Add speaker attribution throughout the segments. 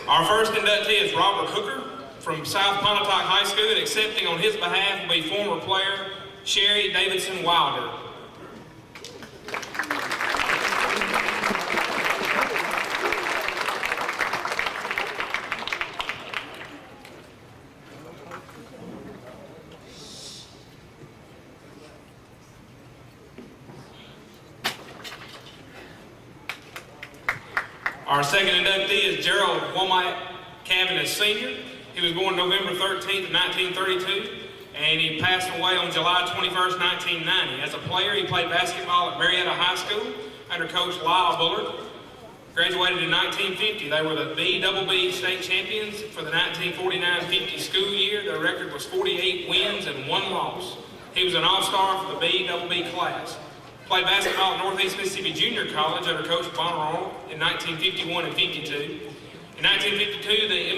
Speaker 1: Our first inductee is Robert Hooker from South Pontotoc High School, and accepting on his behalf will be former player Sherry Davidson Wilder. Our second inductee is Gerald Womack Cavanagh Sr. He was born November 13th, 1932, and he passed away on July 21st, 1990. As a player, he played basketball at Marietta High School under Coach Lyle Bullard. Graduated in 1950. They were the BBB state champions for the 1949-50 school year. Their record was 48 wins and 1 loss. He was an all-star for the BBB class. Played basketball at Northeast Mississippi Junior College under Coach Bonneron in 1951 and 52. In 1952, the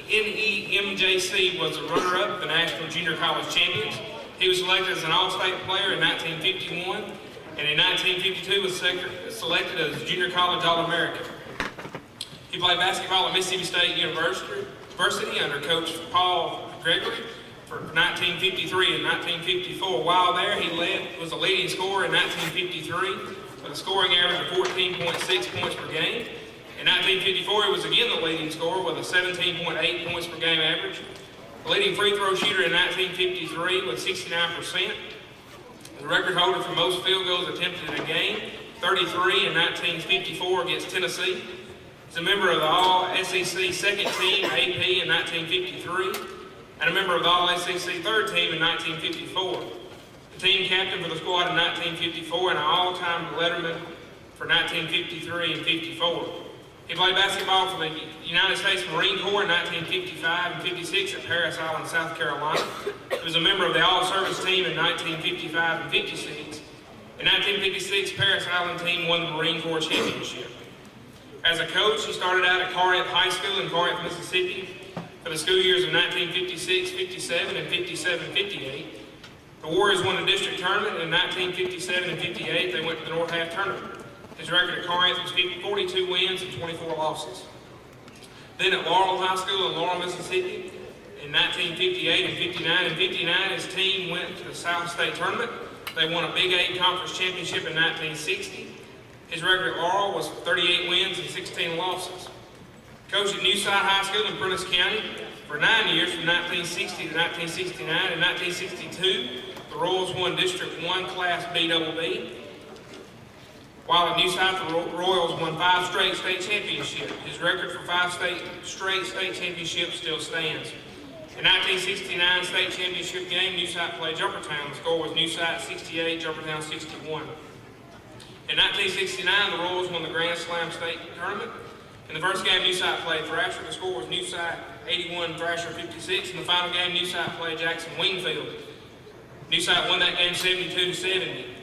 Speaker 1: NEMJC was the runner-up of the National Junior College Champions. He was selected as an All-State player in 1951, and in 1952 was selected as Junior College All-American. He played basketball at Mississippi State University under Coach Paul Gregory for 1953 and 1954. While there, he was a leading scorer in 1953 with a scoring average of 14.6 points per game. In 1954, he was again the leading scorer with a 17.8 points per game average. The leading free throw shooter in 1953 with 69%. The record holder for most field goals attempted in a game, 33 in 1954 against Tennessee. He's a member of the All-SEC second team AP in 1953 and a member of the All-SEC third team in 1954. The team captain for the squad in 1954 and an all-time letterman for 1953 and 54. He played basketball for the United States Marine Corps in 1955 and 56 at Parris Island, South Carolina. He was a member of the All-Service team in 1955 and 56. In 1956, Parris Island team won the Marine Corps Championship. As a coach, he started out at Corinth High School in Corinth, Mississippi for the school years of 1956, 57, and 57, 58. The Warriors won the district tournament in 1957 and 58. They went to the North Half tournament. His record at Corinth was 42 wins and 24 losses. Then at Laurel High School in Laurel, Mississippi, in 1958 and 59. In 59, his team went to the South State Tournament. They won a Big 8 Conference Championship in 1960. His record at Laurel was 38 wins and 16 losses. Coached at Newside High School in Prentiss County for 9 years, from 1960 to 1969. In 1962, the Royals won District 1 Class BBB. While at Newside, the Royals won 5 straight state championships. His record for 5 straight state championships still stands. In 1969 state championship game, Newside played Jumpertown. The score was Newside 68, Jumpertown 61. In 1969, the Royals won the Grand Slam state tournament. In the first game, Newside played Thrasher. The score was Newside 81, Thrasher 56. In the final game, Newside played Jackson Wingfield. Newside won that game 72-70.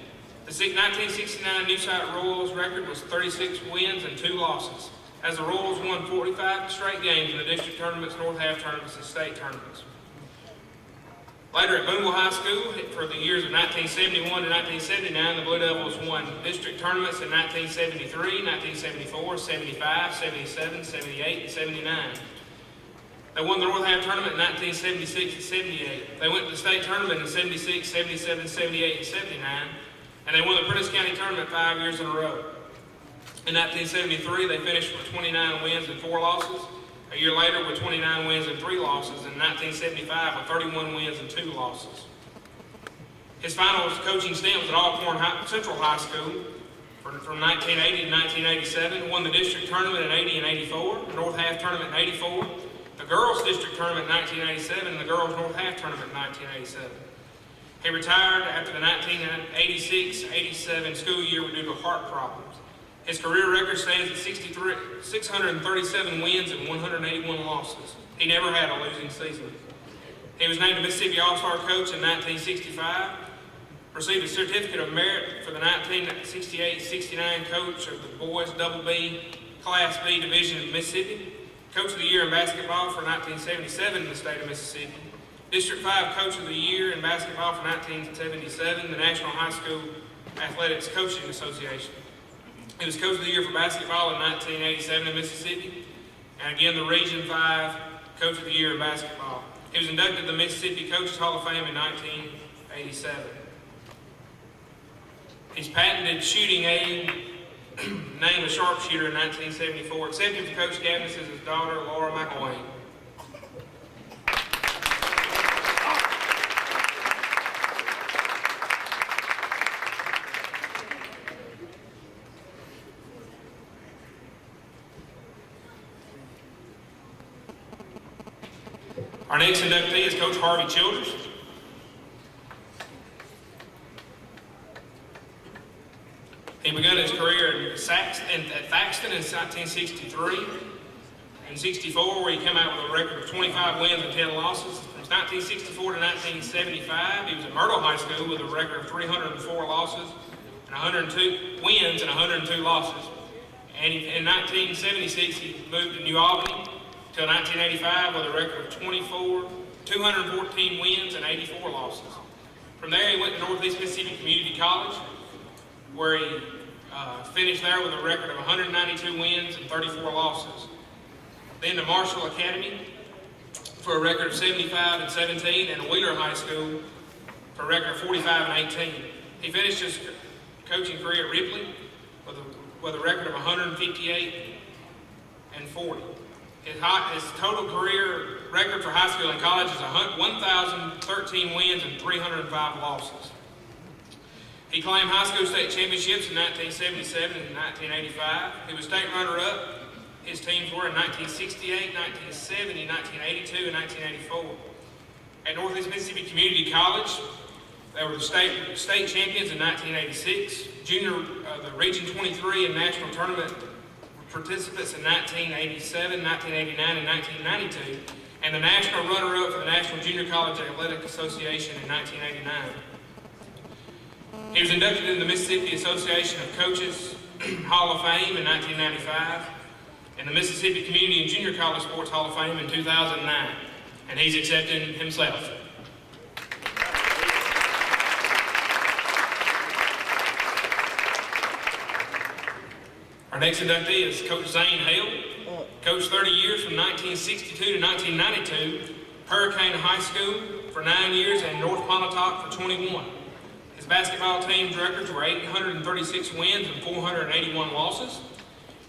Speaker 1: The 1969 Newside Royals record was 36 wins and 2 losses, as the Royals won 45 straight games in the district tournaments, North Half tournaments, and state tournaments. Later at Boonville High School, for the years of 1971 to 1979, the Blue Devils won district tournaments in 1973, 1974, 75, 77, 78, and 79. They won the North Half tournament in 1976 and 78. They went to the state tournament in 76, 77, 78, and 79. And they won the Prentiss County tournament 5 years in a row. In 1973, they finished with 29 wins and 4 losses. A year later with 29 wins and 3 losses. In 1975 with 31 wins and 2 losses. His final coaching stint was at Alcorn Central High School from 1980 to 1987. Won the district tournament in 80 and 84, the North Half tournament in 84, the girls district tournament in 1987, and the girls North Half tournament in 1987. He retired after the 1986-87 school year due to heart problems. His career record stands at 637 wins and 181 losses. He never had a losing season. He was named a Mississippi All-Star Coach in 1965, received a certificate of merit for the 1968-69 Coach of the Boys BB Class B Division of Mississippi, Coach of the Year in Basketball for 1977 in the state of Mississippi, District 5 Coach of the Year in Basketball for 1977, the National High School Athletics Coaching Association. He was Coach of the Year for Basketball in 1987 in Mississippi. and again the Region 5 Coach of the Year in basketball. He was inducted to the Mississippi Coaches Hall of Fame in 1987. His patented shooting aid, named a sharpshooter in 1974, accepted from Coach Gavnis as his daughter, Laura McElwain. Our next inductee is Coach Harvey Childers. He began his career at Thaxton in 1963 and 64, where he came out with a record of 25 wins and 10 losses. From 1964 to 1975, he was at Myrtle High School with a record of 304 losses and 102 wins and 102 losses. And in 1976, he moved to New Albany until 1985 with a record of 214 wins and 84 losses. From there, he went to Northeast Mississippi Community College, where he finished there with a record of 192 wins and 34 losses. Then to Marshall Academy for a record of 75 and 17, and Wheeler High School for a record of 45 and 18. He finished his coaching career at Ripley with a record of 158 and 40. His total career record for high school and college is 1,013 wins and 305 losses. He claimed high school state championships in 1977 and 1985. He was state runner-up. His teams were in 1968, 1970, 1982, and 1984. At Northeast Mississippi Community College, they were the state champions in 1986, the Region 23 and national tournament participants in 1987, 1989, and 1992, and the national runner-up for the National Junior College Athletic Association in 1989. He was inducted in the Mississippi Association of Coaches Hall of Fame in 1995 and the Mississippi Community and Junior College Sports Hall of Fame in 2009, and he's accepting himself. Our next inductee is Coach Zane Hale. Coached 30 years from 1962 to 1992, Hurricane High School for 9 years, and North Pontotoc for 21. His basketball team's records were 836 wins and 481 losses.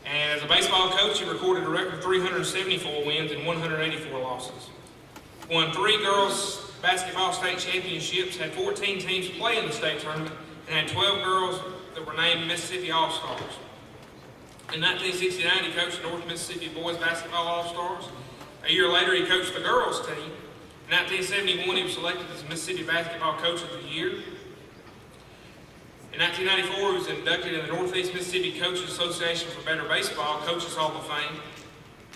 Speaker 1: And as a baseball coach, he recorded a record of 374 wins and 184 losses. Won 3 girls basketball state championships, had 14 teams play in the state tournament, and had 12 girls that were named Mississippi All-Stars. In 1969, he coached the North Mississippi Boys Basketball All-Stars. A year later, he coached the girls team. In 1971, he was selected as Mississippi Basketball Coach of the Year. In 1994, he was inducted in the Northeast Mississippi Coaches Association for Better Baseball Coaches Hall of Fame.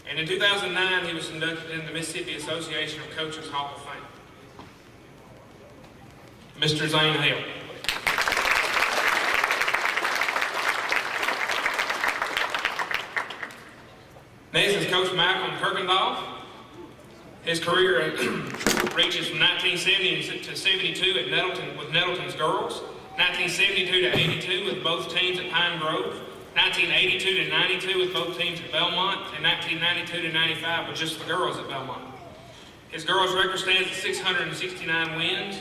Speaker 1: And in 2009, he was inducted in the Mississippi Association of Coaches Hall of Fame. Mr. Zane Hale. Next is Coach Malcolm Kirkendall. His career reaches from 1970 to 72 at Nettleton with Nettleton's girls, 1972 to 82 with both teams at Pine Grove, 1982 to 92 with both teams at Belmont, and 1992 to 95 with just the girls at Belmont. His girls' record stands at 669 wins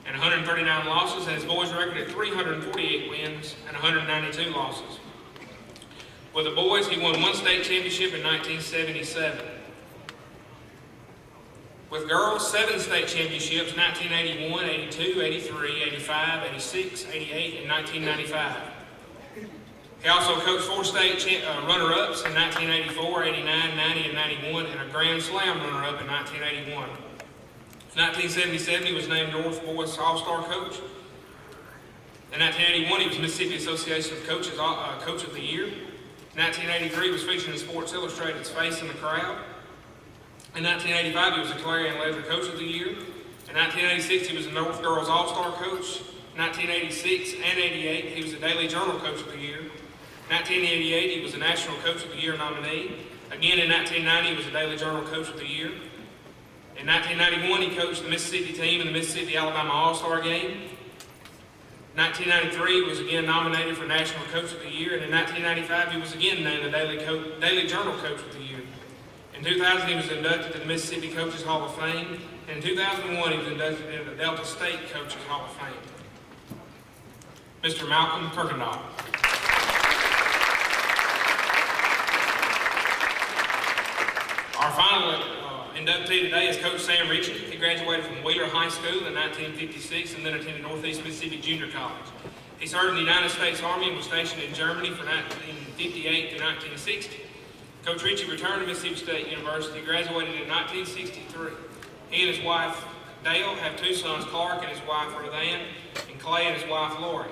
Speaker 1: and 139 losses, and his boys' record at 348 wins and 192 losses. With the boys, he won 1 state championship in 1977. With girls, 7 state championships, 1981, 82, 83, 85, 86, 88, and 1995. He also coached 4 state runner-ups in 1984, 89, 90, and 91, and a Grand Slam runner-up in 1981. In 1977, he was named North Boys All-Star Coach. In 1981, he was Mississippi Association of Coaches Coach of the Year. In 1983, he was featured in Sports Illustrated's Face in the Crowd. In 1985, he was the Clarion Ledger Coach of the Year. In 1986, he was the North Girls All-Star Coach. In 1986 and 88, he was the Daily Journal Coach of the Year. In 1988, he was the National Coach of the Year nominee. Again, in 1990, he was the Daily Journal Coach of the Year. In 1991, he coached the Mississippi team in the Mississippi-Alabama All-Star Game. In 1993, he was again nominated for National Coach of the Year, and in 1995, he was again named the Daily Journal Coach of the Year. In 2000, he was inducted to the Mississippi Coaches Hall of Fame. And in 2001, he was inducted into the Delta State Coaches Hall of Fame. Mr. Malcolm Kirkendall. Our final inductee today is Coach Sam Ritchie. He graduated from Wheeler High School in 1956 and then attended Northeast Mississippi Junior College. He served in the United States Army and was stationed in Germany from 1958 to 1960. Coach Ritchie returned to Mississippi State University, graduated in 1963. He and his wife, Dale, have two sons, Clark and his wife, Ruthann, and Clay and his wife, Lori.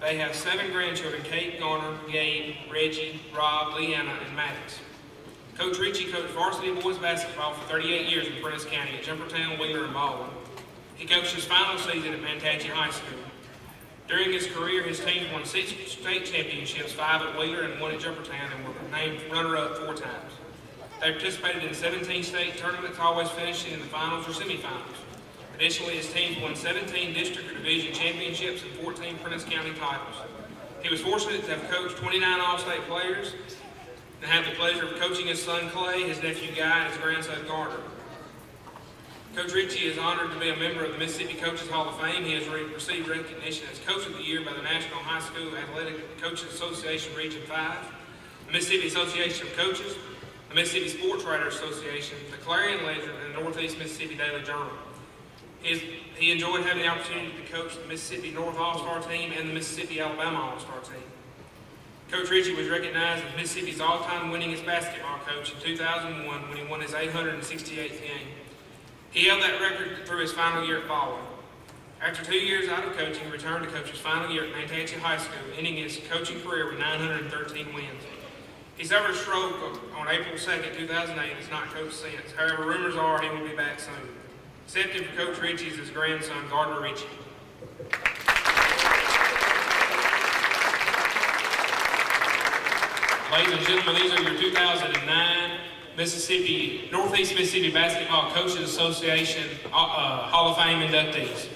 Speaker 1: They have 7 grandchildren, Kate, Garner, Gabe, Reggie, Rob, Leanna, and Maddox. Coach Ritchie coached varsity boys basketball for 38 years in Prentiss County at Jumpertown, Wheeler, and Baldwin. He coached his final season at Manatee High School. During his career, his teams won 6 state championships, 5 at Wheeler and 1 at Jumpertown, and were named runner-up 4 times. They participated in 17 state tournaments, always finishing in the finals or semifinals. Additionally, his teams won 17 district or division championships and 14 Prentiss County titles. He was fortunate to have coached 29 All-State players and had the pleasure of coaching his son Clay, his nephew Guy, and his grandson Gardner. Coach Ritchie is honored to be a member of the Mississippi Coaches Hall of Fame. He has received recognition as Coach of the Year by the National High School Athletic Coaches Association Region 5, the Mississippi Association of Coaches, the Mississippi Sports Writers Association, the Clarion Ledger, and the Northeast Mississippi Daily Journal. He enjoyed having the opportunity to coach the Mississippi North All-Star team and the Mississippi Alabama All-Star team. Coach Ritchie was recognized as Mississippi's all-time winningest basketball coach in 2001 when he won his 868th game. He held that record through his final year at Baldwin. After 2 years out of coaching, he returned to coach his final year at Manatee High School, ending his coaching career with 913 wins. He suffered a stroke on April 2nd, 2008, and has not coached since. However, rumors are he will be back soon. Accepted for Coach Ritchie is his grandson, Gardner Ritchie. Ladies and gentlemen, these are your 2009 Northeast Mississippi Basketball Coaches Association Hall of Fame inductees.